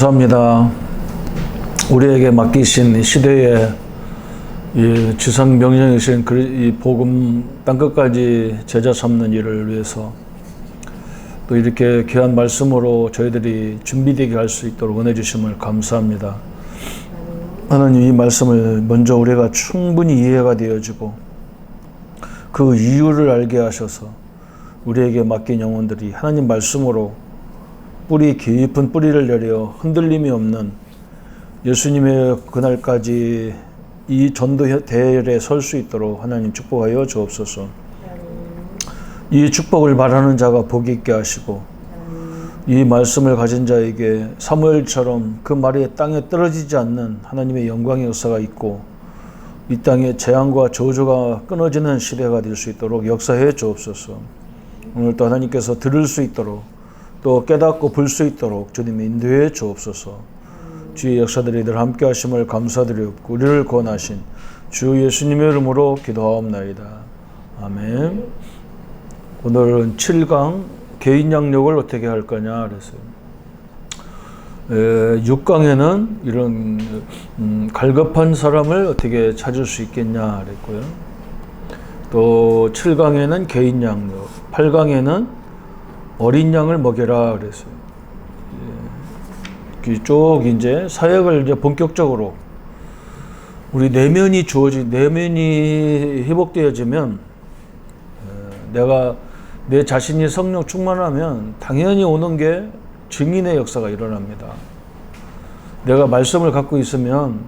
감사합니다. 우리에게 맡기신 시대의 이 지상 명령이신 이 복음 땅끝까지 제자 삼는 일을 위해서 또 이렇게 귀한 말씀으로 저희들이 준비되게 할 수 있도록 은혜 주심을 감사합니다. 하나님, 이 말씀을 먼저 우리가 충분히 이해가 되어지고 그 이유를 알게 하셔서 우리에게 맡긴 영혼들이 하나님 말씀으로 뿌리 깊은 뿌리를 내려 흔들림이 없는 예수님의 그날까지 이 전도 대열에 설 수 있도록 하나님 축복하여 주옵소서. 이 축복을 말하는 자가 복이 있게 하시고 이 말씀을 가진 자에게 사무엘처럼 그 말이 땅에 떨어지지 않는 하나님의 영광의 역사가 있고 이 땅에 재앙과 저주가 끊어지는 시대가 될 수 있도록 역사해 주옵소서. 오늘도 하나님께서 들을 수 있도록 또 깨닫고 볼 수 있도록 주님이 인도해 주옵소서. 주의 역사들이 늘 함께 하심을 감사드리옵고 우리를 구원하신 주 예수님의 이름으로 기도하옵나이다. 아멘. 오늘은 7강 개인 양육을 어떻게 할 거냐 그랬어요. 6강에는 이런 갈급한 사람을 어떻게 찾을 수 있겠냐 그랬고요. 또 7강에는 개인 양육, 8강에는 어린 양을 먹여라 그랬어요. 쭉 이제 사역을 이제 본격적으로 우리 내면이 회복되어지면 내가 내 자신이 성령 충만하면 당연히 오는 게 증인의 역사가 일어납니다. 내가 말씀을 갖고 있으면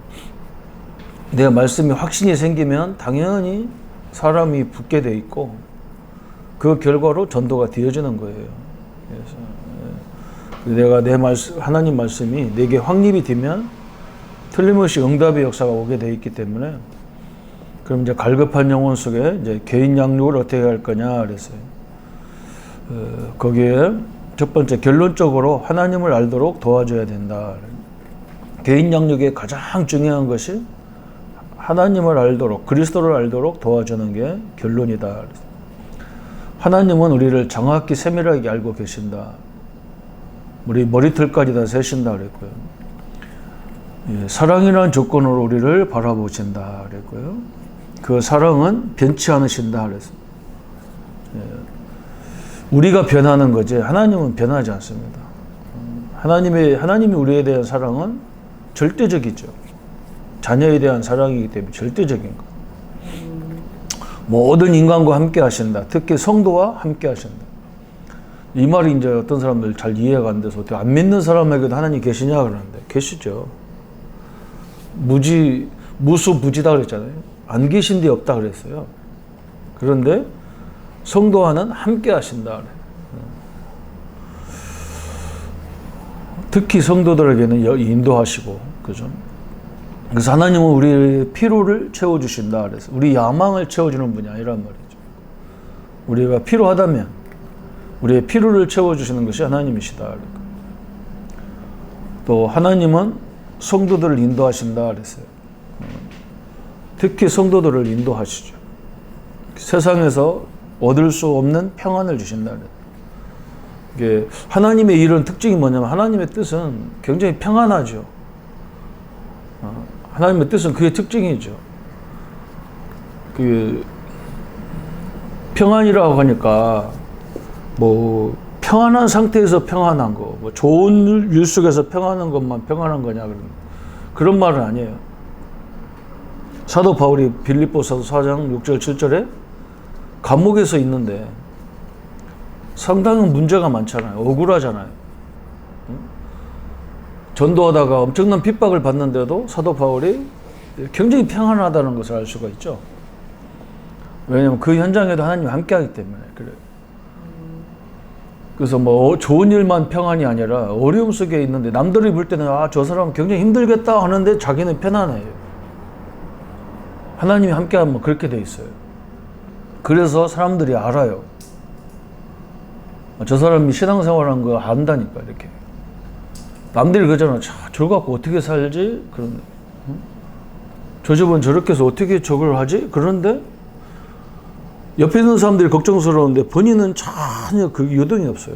내 말씀이 확신이 생기면 당연히 사람이 붙게 돼 있고 그 결과로 전도가 되어지는 거예요. 그래서 내가 내 말씀, 하나님 말씀이 내게 확립이 되면 틀림없이 응답의 역사가 오게 돼 있기 때문에 그럼 이제 갈급한 영혼 속에 이제 개인 양육을 어떻게 할 거냐 그랬어요. 거기에 첫 번째 결론적으로 하나님을 알도록 도와줘야 된다. 개인 양육의 가장 중요한 것이 하나님을 알도록 그리스도를 알도록 도와주는 게 결론이다. 하나님은 우리를 정확히 세밀하게 알고 계신다. 우리 머리털까지 다 세신다 그랬고요. 사랑이라는 조건으로 우리를 바라보신다 그랬고요. 그 사랑은 변치 않으신다 그랬어요. 우리가 변하는 거지 하나님은 변하지 않습니다. 하나님이 우리에 대한 사랑은 절대적이죠. 자녀에 대한 사랑이기 때문에 절대적인 거. 모든 인간과 함께 하신다. 특히 성도와 함께 하신다. 이 말이 이제 어떤 사람들 잘 이해가 안 돼서 어떻게 안 믿는 사람에게도 하나님 계시냐 그러는데 계시죠. 무수부지다 그랬잖아요. 안 계신 데 없다 그랬어요. 그런데 성도와는 함께 하신다 그래. 특히 성도들에게는 인도하시고, 그죠? 그래서 하나님은 우리의 필요를 채워주신다 그래서 우리 야망을 채워주는 분이 아니란 말이죠. 우리가 필요하다면 우리의 필요를 채워주시는 것이 하나님이시다. 또 하나님은 성도들을 인도하신다 그랬어요. 특히 성도들을 인도하시죠. 세상에서 얻을 수 없는 평안을 주신다 그랬어요. 이게 하나님의 이런 특징이 뭐냐면 하나님의 뜻은 굉장히 평안하죠. 하나님의 뜻은 그게 특징이죠. 그 평안이라고 하니까 뭐 평안한 상태에서 평안한 거, 뭐 좋은 일 속에서 평안한 것만 평안한 거냐 그런 말은 아니에요. 사도 바울이 빌립보서 4장 6절 7절에 감옥에서 있는데 상당히 문제가 많잖아요. 억울하잖아요. 전도하다가 엄청난 핍박을 받는데도 사도 바울이 굉장히 평안하다는 것을 알 수가 있죠. 왜냐하면 그 현장에도 하나님이 함께하기 때문에 그래요. 그래서 뭐 좋은 일만 평안이 아니라 어려움 속에 있는데 남들이 볼 때는 저 사람은 굉장히 힘들겠다 하는데 자기는 편안해요. 하나님이 함께하면 그렇게 돼 있어요. 그래서 사람들이 알아요. 저 사람이 신앙생활한 거 안다니까 이렇게. 남들이 그러잖아. 저거 갖고 어떻게 살지? 그런데 저 집은 저렇게 해서 어떻게 저걸 하지? 그런데 옆에 있는 사람들이 걱정스러운데 본인은 전혀 그 요동이 없어요.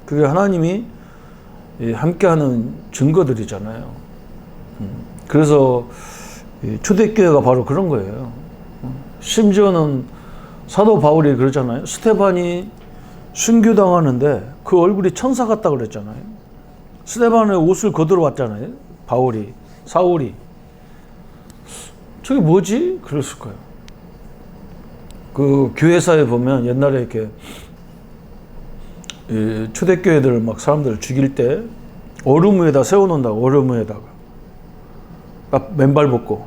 그게 하나님이 함께하는 증거들이잖아요. 그래서 초대교회가 바로 그런 거예요. 심지어는 사도 바울이 그러잖아요. 스테반이 순교당하는데 그 얼굴이 천사 같다 그랬잖아요. 스테반의 옷을 거들어 왔잖아요. 사울이. 저게 뭐지? 그랬을 거예요. 그 교회사에 보면 옛날에 이렇게 초대교회들 막 사람들 죽일 때 얼음 위에다 세워놓는다고, 얼음 위에다가. 딱 맨발 벗고.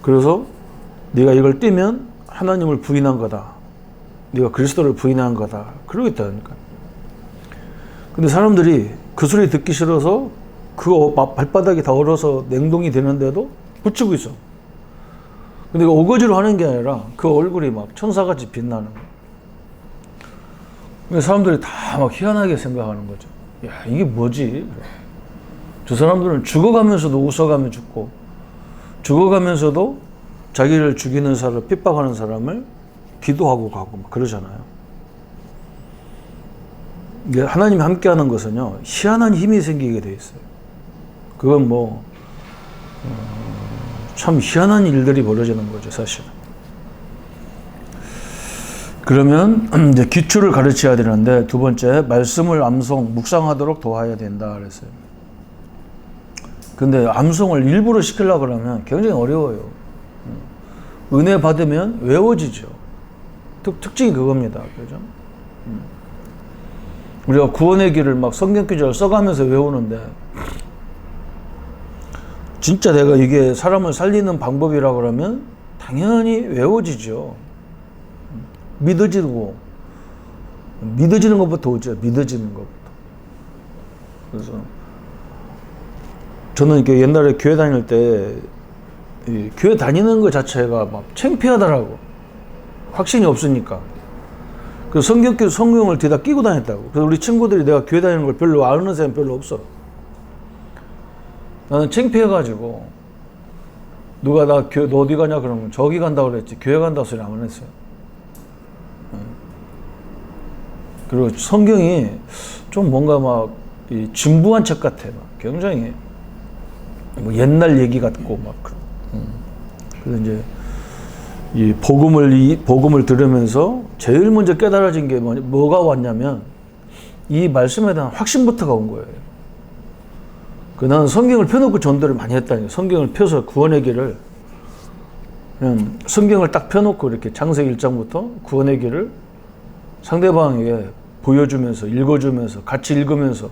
그래서 네가 이걸 띄면 하나님을 부인한 거다. 네가 그리스도를 부인한 거다. 그러겠다니까. 근데 사람들이 그 소리 듣기 싫어서 그 발바닥이 다 얼어서 냉동이 되는데도 붙이고 있어. 근데 오거지로 하는 게 아니라 그 얼굴이 막 천사같이 빛나는 거야. 근데 사람들이 다 막 희한하게 생각하는 거죠. 야, 이게 뭐지? 저 사람들은 죽어가면서도 웃어가며 죽고, 죽어가면서도 자기를 죽이는 사람을, 핍박하는 사람을 기도하고 가고 막 그러잖아요. 이게 하나님이 함께하는 것은요, 희한한 힘이 생기게 돼 있어요. 그건 참 희한한 일들이 벌어지는 거죠, 사실은. 그러면 이제 기초를 가르쳐야 되는데, 두 번째, 말씀을 묵상하도록 도와야 된다 그랬어요. 근데 암송을 일부러 시키려고 그러면 굉장히 어려워요. 은혜 받으면 외워지죠. 특징이 그겁니다. 그죠? 우리가 구원의 길을 막 성경 구절 써가면서 외우는데, 진짜 내가 이게 사람을 살리는 방법이라고 그러면 당연히 외워지죠. 믿어지는 것부터 오죠. 믿어지는 것부터. 그래서 저는 이렇게 옛날에 교회 다닐 때 교회 다니는 것 자체가 막 창피하더라고. 확신이 없으니까. 그래서 성경을 뒤에다 끼고 다녔다고. 그래서 우리 친구들이 내가 교회 다니는 걸 별로 아는 사람 별로 없어. 나는 창피해가지고 누가 너 어디 가냐 그러면 저기 간다고 그랬지 교회 간다고 소리 안 했어요. 그리고 성경이 좀 뭔가 막 진부한 책 같아. 막 굉장히 뭐 옛날 얘기 같고 막. 그래서 이제 이 복음을 들으면서 제일 먼저 깨달아진 게 뭐가 왔냐면 이 말씀에 대한 확신부터가 온 거예요. 나는 성경을 펴놓고 전도를 많이 했다니까. 성경을 펴서 구원의 길을 그냥 성경을 딱 펴놓고 이렇게 창세기 1장부터 구원의 길을 상대방에게 보여주면서 읽어주면서 같이 읽으면서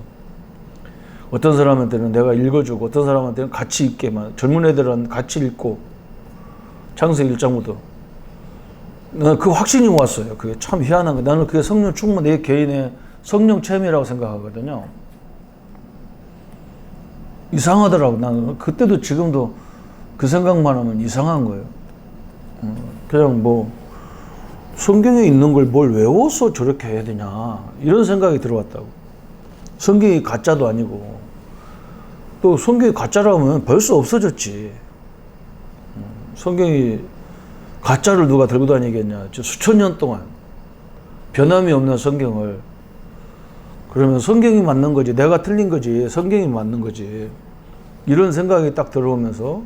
어떤 사람한테는 내가 읽어주고 어떤 사람한테는 같이 읽게만 젊은 애들은 같이 읽고 창세기 1장부터 나는 그 확신이 왔어요. 그게 참 희한한 거. 나는 그게 성령 충만 내 개인의 성령 체험이라고 생각하거든요. 이상하더라고. 나는 그때도 지금도 그 생각만 하면 이상한 거예요. 그냥 성경에 있는 걸 뭘 외워서 저렇게 해야 되냐 이런 생각이 들어왔다고. 성경이 가짜도 아니고 또 성경이 가짜라면 벌써 없어졌지. 성경이 가짜를 누가 들고 다니겠냐. 수천 년 동안 변함이 없는 성경을. 그러면 성경이 맞는 거지 내가 틀린 거지 성경이 맞는 거지 이런 생각이 딱 들어오면서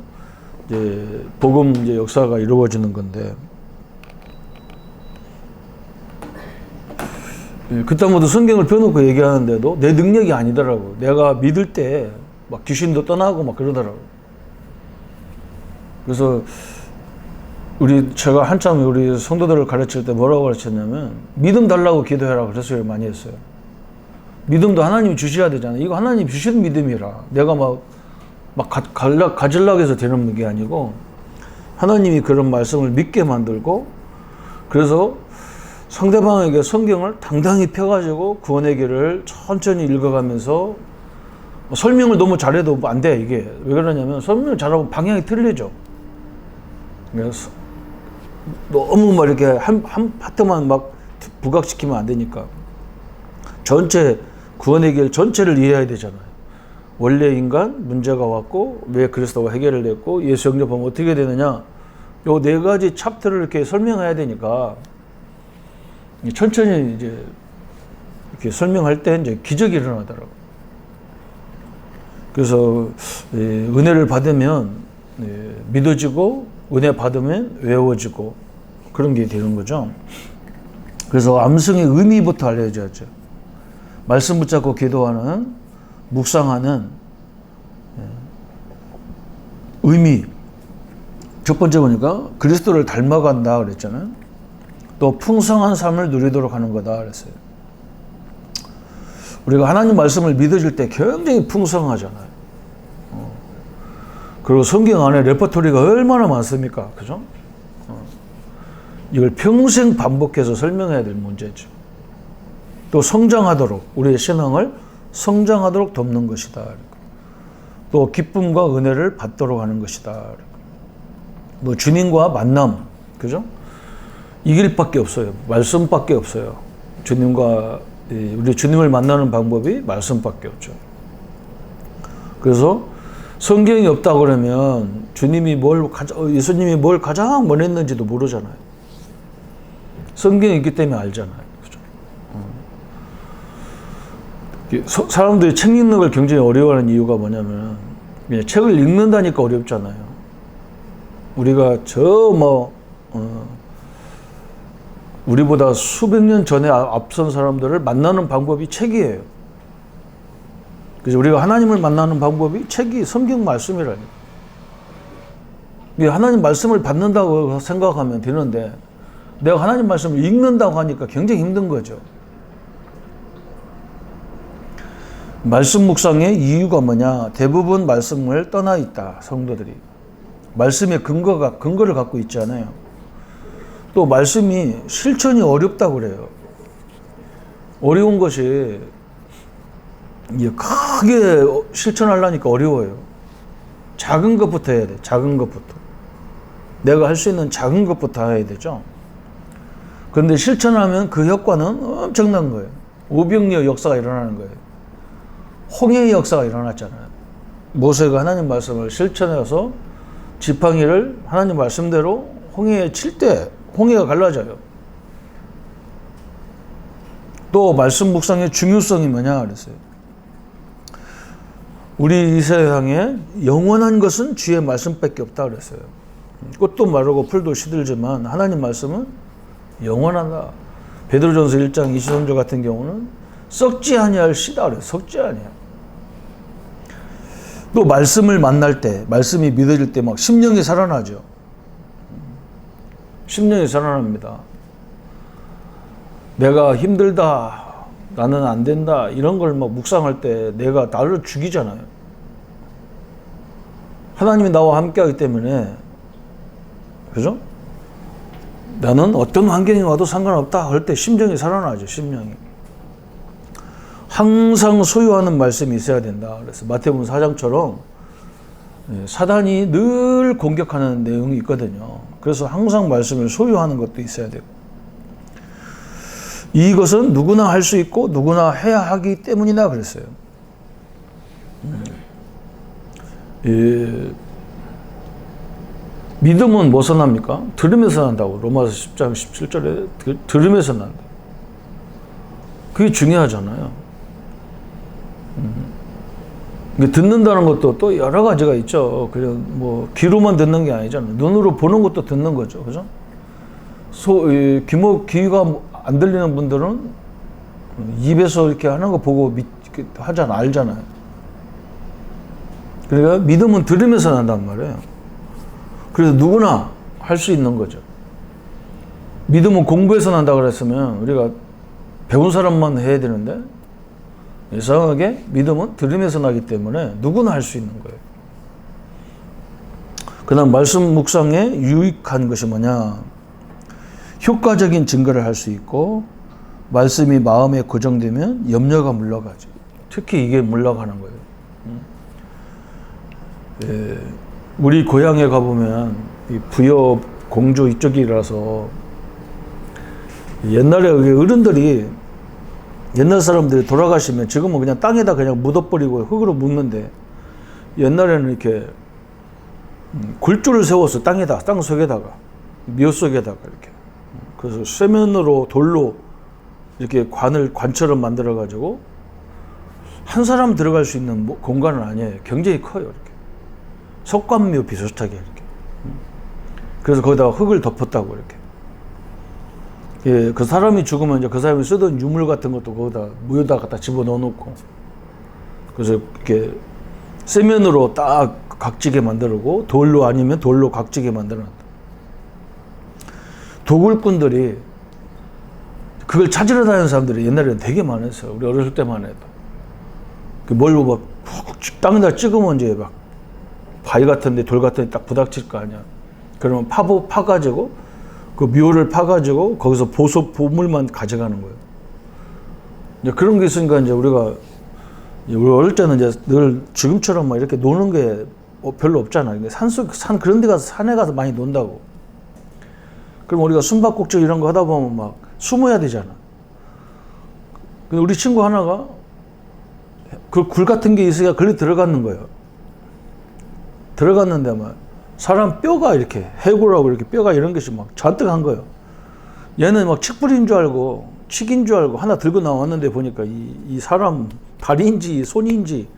이제 복음 이제 역사가 이루어지는 건데 그때부터 성경을 펴놓고 얘기하는데도 내 능력이 아니더라고. 내가 믿을 때 막 귀신도 떠나고 막 그러더라고. 그래서 제가 한참 우리 성도들을 가르칠 때 뭐라고 가르쳤냐면 믿음 달라고 기도해라 그래서 많이 했어요. 믿음도 하나님이 주셔야 되잖아요. 이거 하나님이 주시는 믿음이라 내가 가지려고 해서 되는 게 아니고 하나님이 그런 말씀을 믿게 만들고 그래서 상대방에게 성경을 당당히 펴가지고 구원의 길을 천천히 읽어가면서 설명을 너무 잘해도 안 돼. 이게 왜 그러냐면 설명을 잘하고 방향이 틀리죠. 그래서 너무 이렇게 한 파트만 부각시키면 안 되니까 전체 구원의 길 전체를 이해해야 되잖아요. 원래 인간 문제가 왔고 왜 그리스도가 해결을 됐고 예수 영접하면 어떻게 되느냐. 요 4가지 챕터를 이렇게 설명해야 되니까 천천히 이제 이렇게 설명할 때 이제 기적이 일어나더라고. 그래서 은혜를 받으면 믿어지고 은혜 받으면 외워지고 그런 게 되는 거죠. 그래서 암송의 의미부터 알려줘야죠. 말씀 붙잡고 기도하는, 묵상하는 의미. 첫 번째 보니까 그리스도를 닮아간다 그랬잖아요. 또 풍성한 삶을 누리도록 하는 거다 그랬어요. 우리가 하나님 말씀을 믿어질 때 굉장히 풍성하잖아요. 그리고 성경 안에 레퍼토리가 얼마나 많습니까? 그죠? 이걸 평생 반복해서 설명해야 될 문제죠. 또 성장하도록, 우리의 신앙을 성장하도록 돕는 것이다. 또 기쁨과 은혜를 받도록 하는 것이다. 뭐 주님과 만남, 그죠? 이 길밖에 없어요. 말씀밖에 없어요. 주님과 우리 주님을 만나는 방법이 말씀밖에 없죠. 그래서 성경이 없다 그러면 예수님이 뭘 가장 원했는지도 모르잖아요. 성경이 있기 때문에 알잖아요. 그죠? 사람들이 책 읽는 걸 굉장히 어려워하는 이유가 뭐냐면 그냥 책을 읽는다니까 어렵잖아요. 우리가 우리보다 수백 년 전에 앞선 사람들을 만나는 방법이 책이에요. 그래서 우리가 하나님을 만나는 방법이 책이 성경 말씀이라니까. 하나님 말씀을 받는다고 생각하면 되는데 내가 하나님 말씀을 읽는다고 하니까 굉장히 힘든 거죠. 말씀 묵상의 이유가 뭐냐? 대부분 말씀을 떠나 있다. 성도들이. 말씀의 근거를 갖고 있지 않아요. 또 말씀이 실천이 어렵다고 그래요. 어려운 것이 크게 실천하려니까 어려워요. 작은 것부터 해야 돼. 작은 것부터. 내가 할 수 있는 작은 것부터 해야 되죠. 그런데 실천하면 그 효과는 엄청난 거예요. 오병이어 역사가 일어나는 거예요. 홍해의 역사가 일어났잖아요. 모세가 하나님 말씀을 실천해서 지팡이를 하나님 말씀대로 홍해에 칠 때 홍해가 갈라져요. 또 말씀 묵상의 중요성이 뭐냐 그랬어요. 우리 이 세상에 영원한 것은 주의 말씀밖에 없다 그랬어요. 꽃도 마르고 풀도 시들지만 하나님 말씀은 영원하다. 베드로전서 1장 23절 같은 경우는 썩지 아니할 씨다 그래요. 썩지 아니야. 또 말씀을 만날 때, 말씀이 믿어질 때 막 심령이 살아나죠. 심령이 살아납니다. 내가 힘들다, 나는 안 된다, 이런 걸 막 묵상할 때 내가 나를 죽이잖아요. 하나님이 나와 함께 하기 때문에, 그죠? 나는 어떤 환경이 와도 상관없다 할 때 심정이 살아나죠, 심령이. 항상 소유하는 말씀이 있어야 된다. 그래서 마태복음 4장처럼 사단이 늘 공격하는 내용이 있거든요. 그래서 항상 말씀을 소유하는 것도 있어야 되고. 이것은 누구나 할 수 있고 누구나 해야 하기 때문이다 그랬어요. 믿음은 뭐서 납니까? 들으면서 난다고. 로마서 10장 17절에 들으면서 난다. 그게 중요하잖아요. 듣는다는 것도 또 여러 가지가 있죠. 그냥 뭐 귀로만 듣는 게 아니잖아요. 눈으로 보는 것도 듣는 거죠. 그죠? 귀가 안 들리는 분들은 입에서 이렇게 하는 거 보고 알잖아요. 그러니까 믿음은 들으면서 난단 말이에요. 그래서 누구나 할 수 있는 거죠. 믿음은 공부해서 난다 그랬으면 우리가 배운 사람만 해야 되는데 이상하게 믿음은 들으면서 나기 때문에 누구나 할 수 있는 거예요. 그다음 말씀 묵상에 유익한 것이 뭐냐? 효과적인 증거를 할 수 있고 말씀이 마음에 고정되면 염려가 물러가죠. 특히 이게 물러가는 거예요. 우리 고향에 가보면 이 부여 공주 이쪽이라서 옛날에 어른들이 옛날 사람들이 돌아가시면 지금은 그냥 땅에다 그냥 묻어버리고 흙으로 묻는데 옛날에는 이렇게 굴줄을 세워서 땅 속에다가 묘 속에다가 이렇게 그래서 쇠면으로 돌로 이렇게 관처럼 만들어 가지고 한 사람 들어갈 수 있는 공간은 아니에요. 굉장히 커요. 이렇게. 석관묘 비슷하게 이렇게. 그래서 거기다가 흙을 덮었다고 이렇게. 예, 그 사람이 죽으면 이제 그 사람이 쓰던 유물 같은 것도 거기다 무에다 갖다 집어 넣어놓고, 그래서 이렇게 세면으로 딱 각지게 만들고 돌로 아니면 돌로 각지게 만들어놨다. 도굴꾼들이 그걸 찾으러 다니는 사람들이 옛날에는 되게 많았어요. 우리 어렸을 때만 해도. 그 뭘로 막 땅에다 찍으면 이제 막 바위 같은데 돌 같은데 딱 부닥칠 거 아니야. 그러면 파가지고 그 묘를 파가지고 거기서 보물만 가져가는 거예요. 이제 그런 게 있으니까 이제 우리 어릴 때는 이제 늘 지금처럼 막 이렇게 노는 게 별로 없잖아. 산 그런 데 가서 산에 가서 많이 논다고. 그럼 우리가 숨바꼭질 이런 거 하다 보면 막 숨어야 되잖아. 근데 우리 친구 하나가 그 굴 같은 게 있으니까 걸려 들어갔는 거예요. 들어갔는데 막 사람 뼈가 이렇게 해골하고 이렇게 뼈가 이런 것이 막 잔뜩 한 거예요. 얘는 막 칡뿌리인 줄 알고 칡인 줄 알고 하나 들고 나왔는데 보니까 이 사람 다리인지 손인지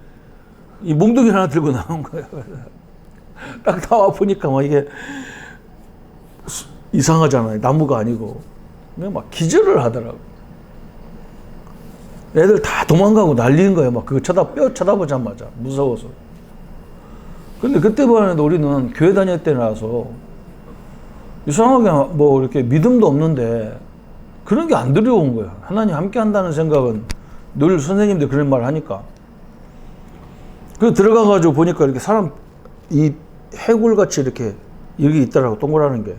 이 몽둥이 하나 들고 나온 거예요. 딱 나와 보니까 막 이게 이상하잖아요. 나무가 아니고. 그냥 막 기절을 하더라고. 애들 다 도망가고 난리인 거예요. 막 그거 뼈 쳐다보자마자 무서워서. 근데 그때만 해도 우리는 교회 다닐 때라서 이상하게 뭐 이렇게 믿음도 없는데 그런 게 안 들여온 거야. 하나님 함께 한다는 생각은 늘 선생님들 그런 말 하니까. 그 들어가가지고 보니까 이렇게 사람 이 해골같이 이렇게 있더라고. 동그라는 게.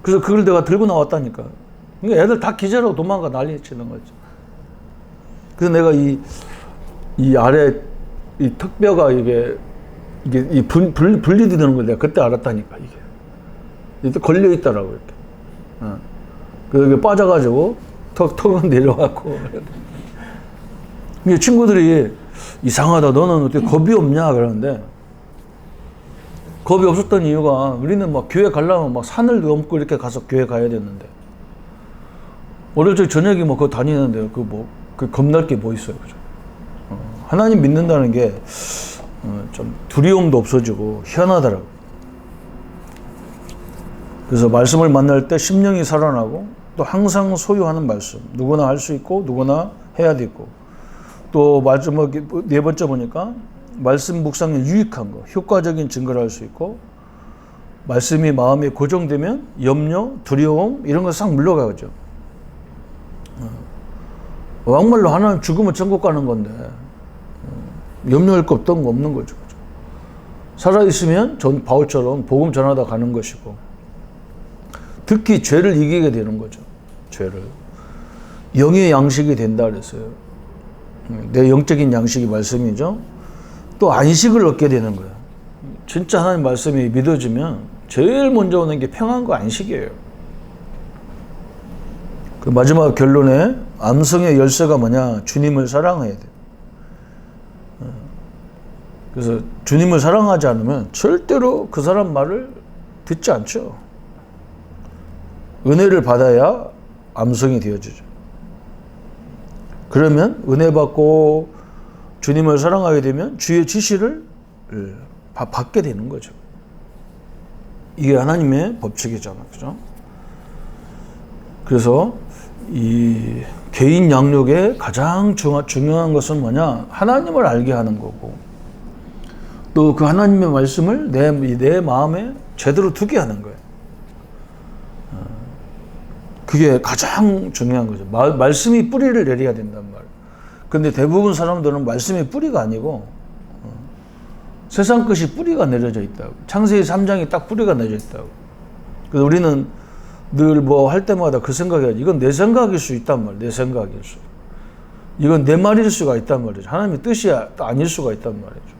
그래서 그걸 내가 들고 나왔다니까. 그러니까 애들 다 기절하고 도망가 난리 치는 거지. 그래서 내가 이 아래 이 턱뼈가 이게 분리되는 걸 내가 그때 알았다니까. 이게 걸려 있더라고 이렇게. 그게 빠져가지고 턱은 내려왔고. 친구들이 이상하다. 너는 어떻게 겁이 없냐 그러는데, 겁이 없었던 이유가 우리는 막 교회 가려면 막 산을 넘고 이렇게 가서 교회 가야 됐는데, 어릴 적 저녁에 뭐 그거 다니는데 그 겁날 게 뭐 있어요, 그죠? 하나님 믿는다는 게 좀 두려움도 없어지고 희한하더라고. 그래서 말씀을 만날 때 심령이 살아나고, 또 항상 소유하는 말씀, 누구나 할 수 있고 누구나 해야 되고, 또 마지막 네 번째 보니까 말씀 묵상에 유익한 거, 효과적인 증거를 할 수 있고, 말씀이 마음에 고정되면 염려, 두려움 이런 거 싹 물러가죠. 막말로 하나님 죽으면 천국 가는 건데 염려할 거 없던 거 없는 거죠. 살아있으면 바울처럼 복음 전하다 가는 것이고, 특히 죄를 이기게 되는 거죠. 죄를. 영의 양식이 된다 그랬어요. 내 영적인 양식이 말씀이죠. 또 안식을 얻게 되는 거예요. 진짜 하나님 말씀이 믿어지면 제일 먼저 오는 게 평안과 안식이에요. 그 마지막 결론에 암성의 열쇠가 뭐냐? 주님을 사랑해야 돼. 그래서 주님을 사랑하지 않으면 절대로 그 사람 말을 듣지 않죠. 은혜를 받아야 암성이 되어지죠. 그러면 은혜 받고 주님을 사랑하게 되면 주의 지시를 받게 되는 거죠. 이게 하나님의 법칙이잖아요. 그죠? 그래서 이 개인 양육의 가장 중요한 것은 뭐냐? 하나님을 알게 하는 거고, 또 그 하나님의 말씀을 내 마음에 제대로 두게 하는 거예요. 그게 가장 중요한 거죠. 말씀이 뿌리를 내려야 된단 말이에요. 근데 대부분 사람들은 말씀이 뿌리가 아니고 세상 것이 뿌리가 내려져 있다고. 창세기 3장이 딱 뿌리가 내려져 있다고. 그래서 우리는 늘 뭐 할 때마다 그 생각이 아니라 이건 내 생각일 수 있단 말이에요. 내 생각일 수. 이건 내 말일 수가 있단 말이죠. 하나님의 뜻이 아닐 수가 있단 말이죠.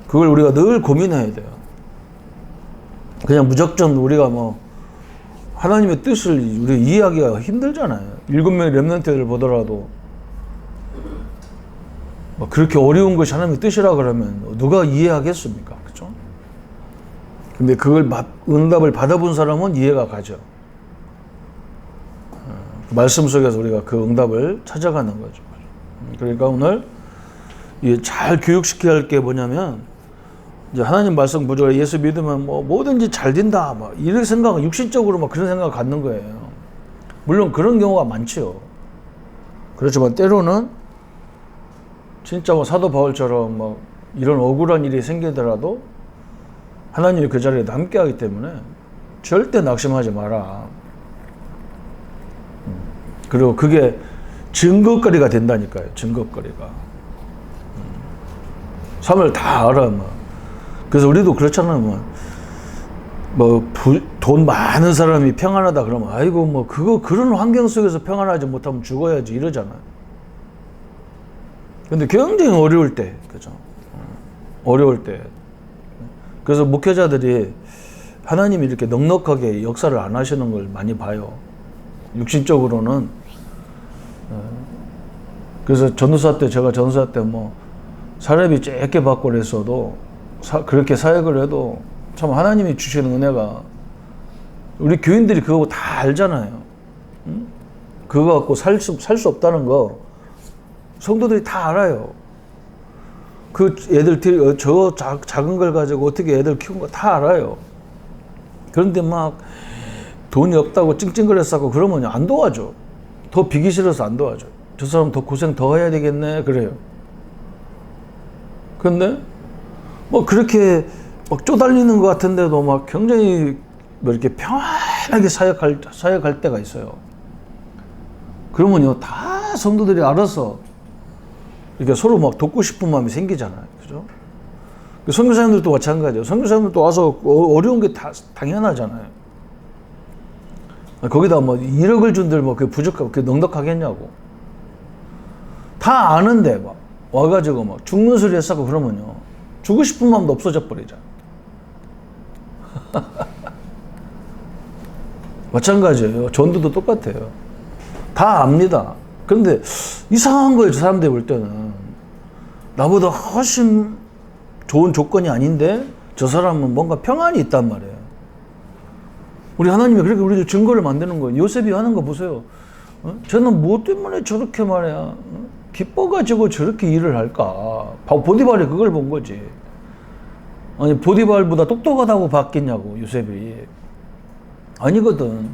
그걸 우리가 늘 고민해야 돼요. 그냥 무작정 우리가 뭐 하나님의 뜻을 우리 이해하기가 힘들잖아요. 7명의 렘넌트를 보더라도 뭐 그렇게 어려운 것이 하나님의 뜻이라 그러면 누가 이해하겠습니까? 그렇죠? 근데 그걸 응답을 받아본 사람은 이해가 가죠. 말씀 속에서 우리가 그 응답을 찾아가는 거죠. 그러니까 오늘 잘 교육시켜야 할 게 뭐냐면, 이제 하나님 말씀 구조가 예수 믿으면 뭐 뭐든지 잘 된다, 막 이런 생각은 육신적으로 막 그런 생각을 갖는 거예요. 물론 그런 경우가 많지요. 그렇지만 때로는 진짜 뭐 사도 바울처럼 뭐 이런 억울한 일이 생기더라도 하나님이 그 자리에 남게 하기 때문에 절대 낙심하지 마라. 그리고 그게 증거거리가 된다니까요. 증거거리가. 삶을 다 알아. 뭐. 그래서 우리도 그렇잖아요. 돈 많은 사람이 평안하다 그러면, 아이고, 뭐, 그런 환경 속에서 평안하지 못하면 죽어야지 이러잖아요. 근데 굉장히 어려울 때, 그죠? 어려울 때. 그래서 목회자들이 하나님이 이렇게 넉넉하게 역사를 안 하시는 걸 많이 봐요. 육신적으로는. 그래서 제가 전도사 때 뭐, 사례비 짧게 받고 그랬어도, 그렇게 사역을 해도 참 하나님이 주시는 은혜가, 우리 교인들이 그거 다 알잖아요. 응? 그거 갖고 살 수 없다는 거 성도들이 다 알아요. 그 애들 작은 걸 가지고 어떻게 애들 키운 거 다 알아요. 그런데 막 돈이 없다고 찡찡거렸다고 그러면 안 도와줘. 더 비기 싫어서 안 도와줘. 저 사람 더 고생 더 해야 되겠네 그래요. 근데 뭐 그렇게 막 쪼달리는 것 같은데도 막 굉장히 뭐 이렇게 평안하게 사역할 때가 있어요. 그러면요, 다 성도들이 알아서 이렇게 서로 막 돕고 싶은 마음이 생기잖아요. 그죠? 선교사님들도 마찬가지예요. 선교사님들도 와서 어려운 게 다 당연하잖아요. 거기다 뭐 1억을 준들 뭐 그게 부족하고 그게 넉넉하겠냐고. 다 아는데 막 와가지고 막 죽는 소리 했었고 그러면요, 주고 싶은 마음도 없어져 버리잖아. 마찬가지예요. 전도도 똑같아요. 다 압니다. 그런데 이상한 거예요. 저 사람들이 볼 때는. 나보다 훨씬 좋은 조건이 아닌데 저 사람은 뭔가 평안이 있단 말이에요. 우리 하나님이 그렇게 우리들 증거를 만드는 거예요. 요셉이 하는 거 보세요. 쟤는 뭐 때문에 저렇게 말이야. 기뻐가지고 저렇게 일을 할까. 보디발이 그걸 본 거지. 아니, 보디발보다 똑똑하다고 봤겠냐고, 요셉이. 아니거든.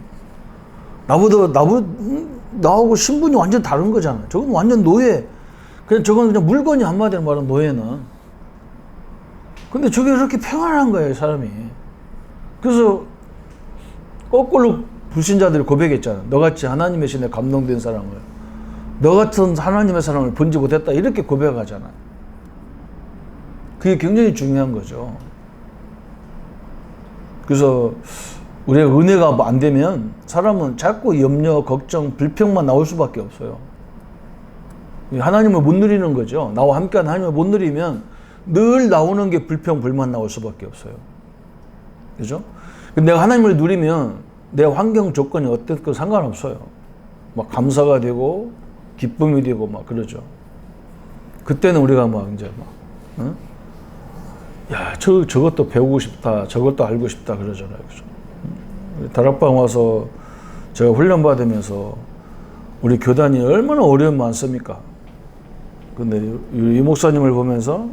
나하고 신분이 완전 다른 거잖아. 저건 완전 노예. 저건 그냥 물건이, 한마디로 말하면 노예는. 근데 저게 이렇게 평안한 거예요, 사람이. 그래서 거꾸로 불신자들이 고백했잖아. 너같이 하나님의 신에 감동된 사람을, 너 같은 하나님의 사람을 본지 못했다, 이렇게 고백하잖아. 그게 굉장히 중요한 거죠. 그래서 우리가 은혜가 안 되면 사람은 자꾸 염려, 걱정, 불평만 나올 수밖에 없어요. 하나님을 못 누리는 거죠. 나와 함께한 하나님을 못 누리면 늘 나오는 게 불평, 불만 나올 수밖에 없어요. 그죠? 근데 내가 하나님을 누리면 내 환경 조건이 어땠건 상관없어요. 막 감사가 되고 기쁨이 되고 막 그러죠. 그때는 우리가 막 이제 막, 응? 야, 저것도 배우고 싶다, 저것도 알고 싶다 그러잖아요. 그죠? 다락방 와서 제가 훈련 받으면서 우리 교단이 얼마나 어려움 많습니까? 근데 이 목사님을 보면서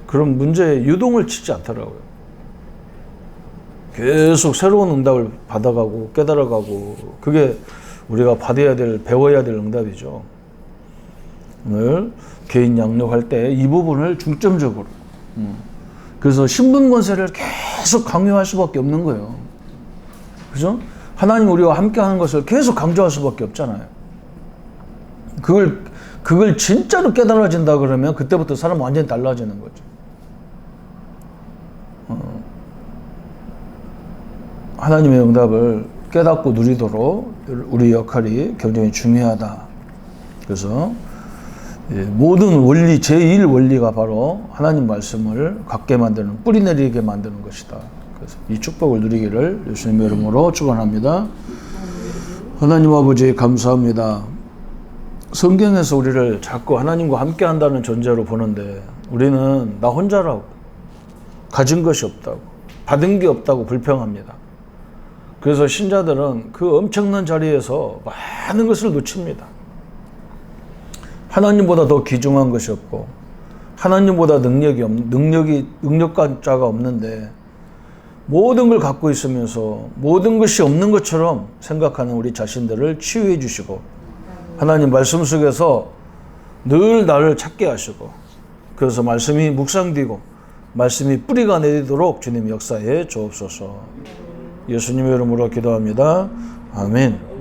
그런 문제에 유동을 치지 않더라고요. 계속 새로운 응답을 받아가고 깨달아가고, 그게 우리가 배워야 될 응답이죠. 오늘 개인 양육할 때 이 부분을 중점적으로, 그래서 신분 권세를 계속 강요할 수밖에 없는 거예요. 그죠? 하나님 우리와 함께 하는 것을 계속 강조할 수밖에 없잖아요. 그걸 진짜로 깨달아진다 그러면 그때부터 사람은 완전히 달라지는 거죠. 하나님의 응답을 깨닫고 누리도록 우리 역할이 굉장히 중요하다. 그래서 모든 원리, 제1 원리가 바로 하나님 말씀을 갖게 만드는, 뿌리 내리게 만드는 것이다. 그래서 이 축복을 누리기를 예수님의 이름으로 축원합니다. 하나님 아버지 감사합니다. 성경에서 우리를 자꾸 하나님과 함께 한다는 존재로 보는데 우리는 나 혼자라고, 가진 것이 없다고, 받은 게 없다고 불평합니다. 그래서 신자들은 그 엄청난 자리에서 많은 것을 놓칩니다. 하나님보다 더 귀중한 것이 없고 하나님보다 능력자가 없는데 모든 걸 갖고 있으면서 모든 것이 없는 것처럼 생각하는 우리 자신들을 치유해 주시고 하나님 말씀 속에서 늘 나를 찾게 하시고 그래서 말씀이 묵상되고 말씀이 뿌리가 내리도록 주님 역사해 주옵소서. 예수님의 이름으로 기도합니다. 아멘.